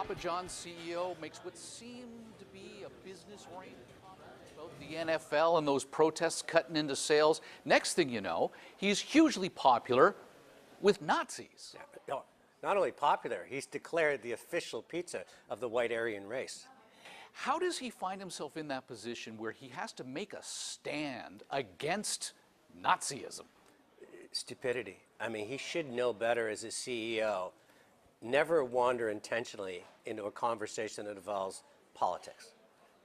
Papa John's CEO makes what seemed to be a business oriented about the NFL and those protests cutting into sales. Next thing you know, he's hugely popular with Nazis. No, not only popular, he's declared the official pizza of the white Aryan race. How does he find himself in that position where he has to make a stand against Nazism? Stupidity. I mean, he should know better as a CEO. Never wander intentionally into a conversation that involves politics.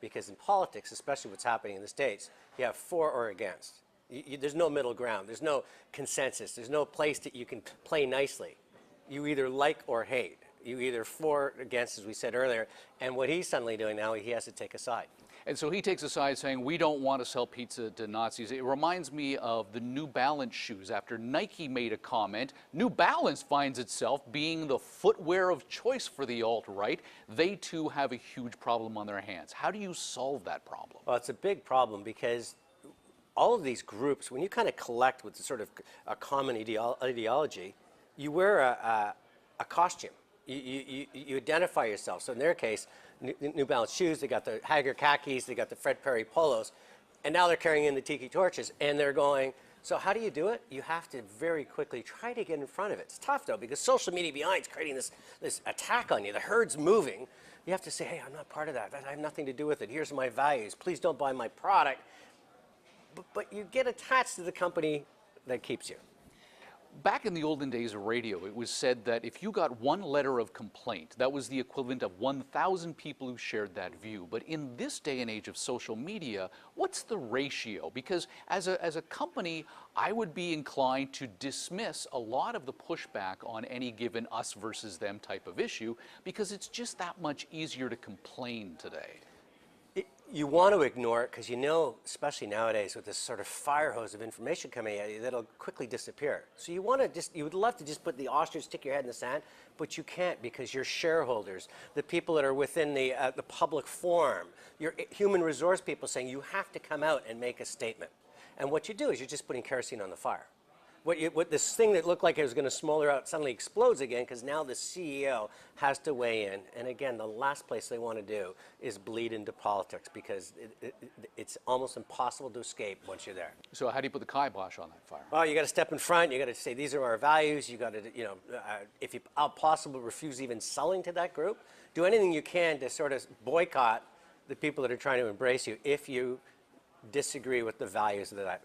Because in politics, especially what's happening in the States, you have for or against. There's no middle ground. There's no consensus. There's no place that you can play nicely. You either like or hate. You either for or against, as we said earlier. And what he's suddenly doing now, he has to take a side. And so he takes a side saying, we don't want to sell pizza to Nazis. It reminds me of the New Balance shoes. After Nike made a comment, New Balance finds itself being the footwear of choice for the alt-right. They too have a huge problem on their hands. How do you solve that problem? Well, it's a big problem because all of these groups, when you kind of collect with sort of a common ideology, you wear a costume. You identify yourself. So in their case, New Balance shoes, they got the Hager khakis, they got the Fred Perry polos, and now they're carrying in the tiki torches, and they're going, so how do you do it? You have to very quickly try to get in front of it. It's tough, though, because social media behind is creating this attack on you. The herd's moving. You have to say, hey, I'm not part of that. I have nothing to do with it. Here's my values. Please don't buy my product. But you get attached to the company that keeps you. Back in the olden days of radio, it was said that if you got one letter of complaint, that was the equivalent of 1,000 people who shared that view. But in this day and age of social media, what's the ratio? Because as a company, I would be inclined to dismiss a lot of the pushback on any given us versus them type of issue because it's just that much easier to complain today. You want to ignore it because you know, especially nowadays with this sort of fire hose of information coming at you, that'll quickly disappear. So you want to you would love to just put the ostrich, stick your head in the sand, but you can't because your shareholders, the people that are within the public forum, your human resource people saying you have to come out and make a statement. And what you do is you're just putting kerosene on the fire. What this thing that looked like it was going to smolder out suddenly explodes again because now the CEO has to weigh in. And again, the last place they want to do is bleed into politics because it's almost impossible to escape once you're there. So how do you put the kibosh on that fire? Well, you got to step in front. You got to say these are our values. You got to, if you possible, refuse even selling to that group. Do anything you can to sort of boycott the people that are trying to embrace you if you disagree with the values of that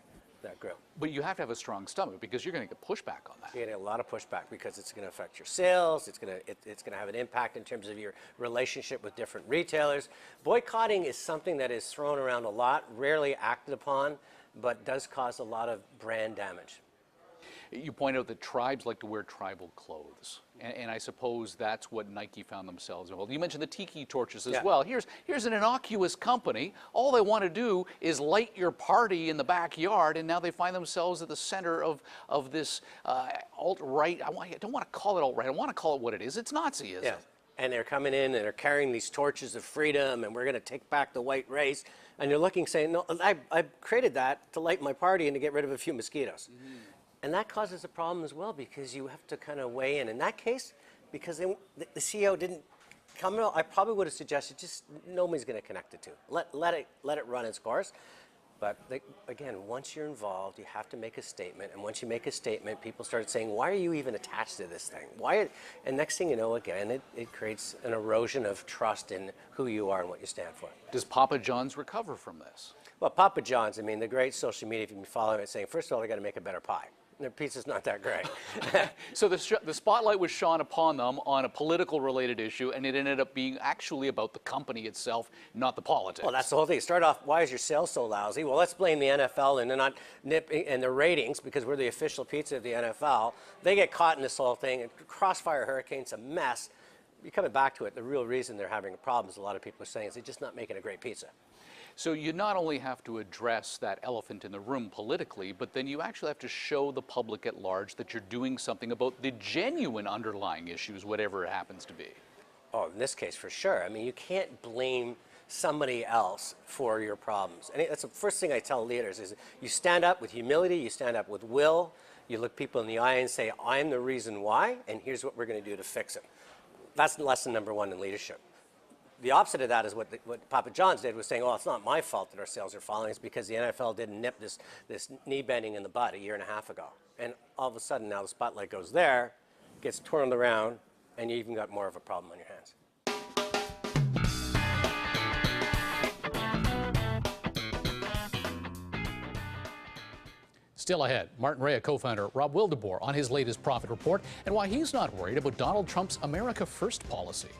group. But you have to have a strong stomach because you're going to get pushback on that. You're going to get a lot of pushback because it's going to affect your sales. It's going to have an impact in terms of your relationship with different retailers. Boycotting is something that is thrown around a lot, rarely acted upon, but does cause a lot of brand damage. You point out that tribes like to wear tribal clothes, and I suppose that's what Nike found themselves in. Well, you mentioned the tiki torches as well. Here's an innocuous company. All they want to do is light your party in the backyard, and now they find themselves at the center of this alt-right. I don't want to call it alt-right. I want to call it what it is. It's Nazism. Yeah. And they're coming in and they're carrying these torches of freedom, and we're going to take back the white race. And you're looking, saying, no, I created that to light my party and to get rid of a few mosquitoes. Mm-hmm. And that causes a problem as well because you have to kind of weigh in. In that case, because the CEO didn't come out, I probably would have suggested just nobody's going to connect it to. Let it run its course. But again, once you're involved, you have to make a statement. And once you make a statement, people start saying, why are you even attached to this thing? And next thing you know, again, it creates an erosion of trust in who you are and what you stand for. Does Papa John's recover from this? Well, Papa John's, I mean, the great social media, if you've been following it, saying, first of all, they got to make a better pie. Their pizza's not that great. So the spotlight was shone upon them on a political related issue, and it ended up being actually about the company itself, not the politics. Well, that's the whole thing. Start off, why is your sales so lousy? Well, let's blame the NFL and they're not nipping and the ratings because we're the official pizza of the NFL. They get caught in this whole thing. And Crossfire Hurricane's a mess. You're coming back to it. The real reason they're having a problem, as a lot of people are saying, is they're just not making a great pizza. So you not only have to address that elephant in the room politically, but then you actually have to show the public at large that you're doing something about the genuine underlying issues, whatever it happens to be. Oh, in this case, for sure. I mean, you can't blame somebody else for your problems. And that's the first thing I tell leaders is you stand up with humility, you stand up with will, you look people in the eye and say, I'm the reason why, and here's what we're going to do to fix it. That's lesson number one in leadership. The opposite of that is what Papa John's did, was saying, oh, it's not my fault that our sales are falling. It's because the NFL didn't nip this knee bending in the bud a year and a half ago. And all of a sudden now the spotlight goes there, gets twirled around, and you even got more of a problem on your hands. Still ahead, Martin Rea co-founder Rob Wildeboer on his latest profit report and why he's not worried about Donald Trump's America First policy.